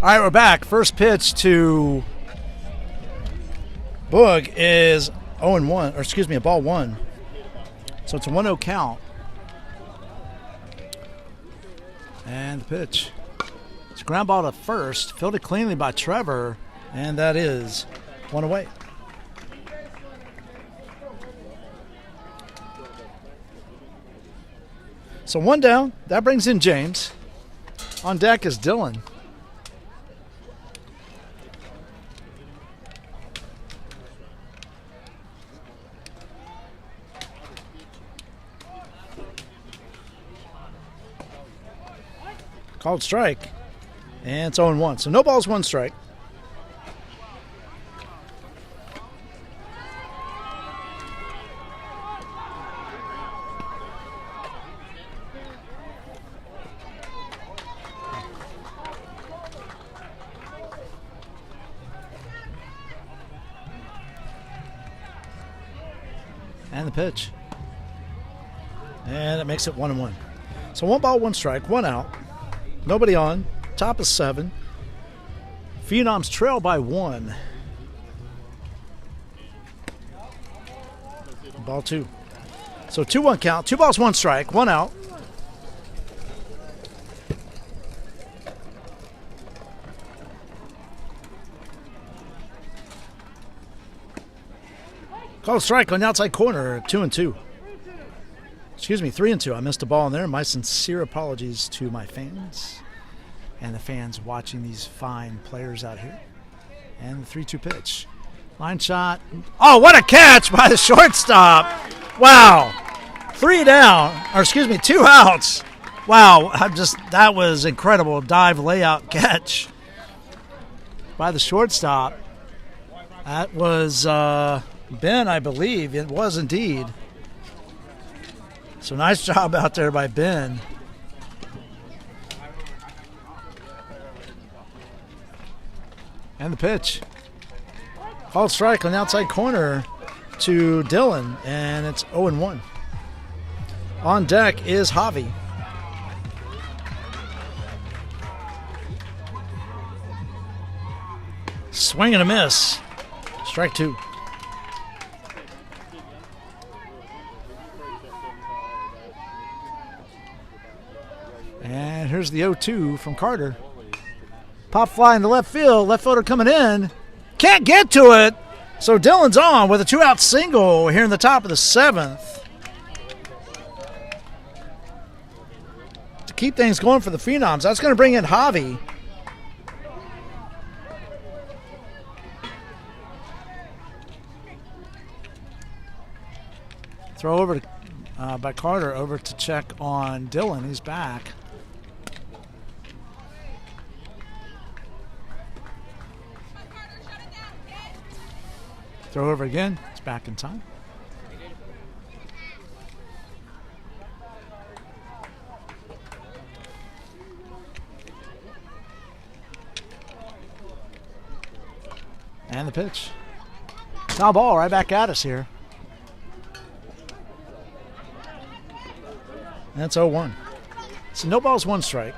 All right, we're back. First pitch to Boog is 0-1, or excuse me, a ball 1. So it's a 1-0 count. And the pitch. It's a ground ball to first, fielded cleanly by Trevor, and that is 1 away. So 1 down. That brings in James. On deck is Dylan. Called strike. And it's 0-1. So no balls, 1 strike. And the pitch. And it makes it 1-1. So 1 ball, 1 strike, 1 out. Nobody on. Top of 7. Phenoms trail by 1. Ball 2. So 2-1 count. 2 balls, 1 strike, 1 out. Called strike on the outside corner, 2-2. Excuse me, 3-2. I missed a ball in there. My sincere apologies to my fans and the fans watching these fine players out here. And the 3-2 pitch. Line shot. Oh, what a catch by the shortstop. Wow. 3 down, or excuse me, 2 outs. Wow, that was incredible. Dive layout catch by the shortstop. That was Ben, I believe. It was indeed. So nice job out there by Ben. And the pitch. Called strike on the outside corner to Dylan, and it's 0-1. On deck is Javi. Swing and a miss. Strike 2. And here's the 0-2 from Carter. Pop fly in the left field. Left fielder coming in. Can't get to it. So Dylan's on with a 2-out single here in the top of the 7th. To keep things going for the Phenoms. That's going to bring in Javi. Throw over by Carter over to check on Dylan. He's back. Throw over again. It's back in time. And the pitch. Foul ball right back at us here. That's 0-1. So no balls, 1 strike.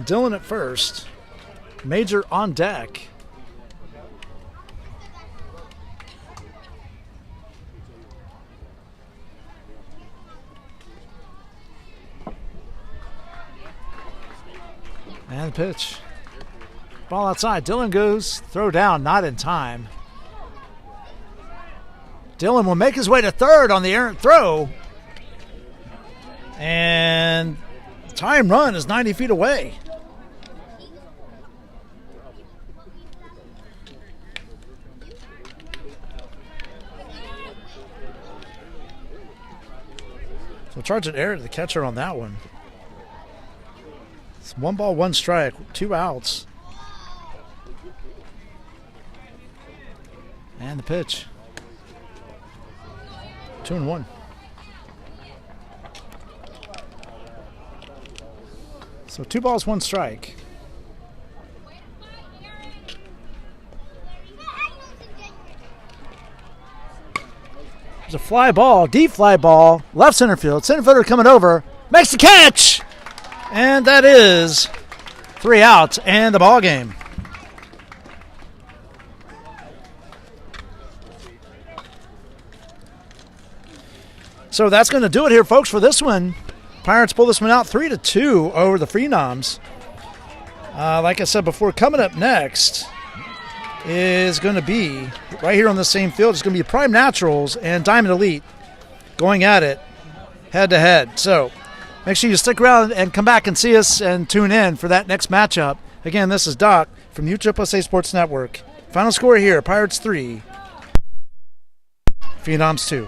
Dylan at first. Major on deck. And the pitch. Ball outside. Dylan goes. Throw down. Not in time. Dylan will make his way to third on the errant throw. And time run is 90 feet away. So charge an error to the catcher on that one. It's 1 ball, 1 strike, 2 outs. And the pitch. 2-1. So 2 balls, 1 strike. There's a fly ball, deep fly ball, left center field. Center fielder coming over, makes the catch, and that is 3 outs and the ball game. So that's going to do it here, folks, for this one. Pirates pull this one out 3-2 over the Phenoms. Like I said before, coming up next is going to be, right here on the same field, it's going to be Prime Naturals and Diamond Elite going at it head-to-head. So make sure you stick around and come back and see us and tune in for that next matchup. Again, this is Doc from USSSA Sports Network. Final score here, Pirates 3, Phenoms 2.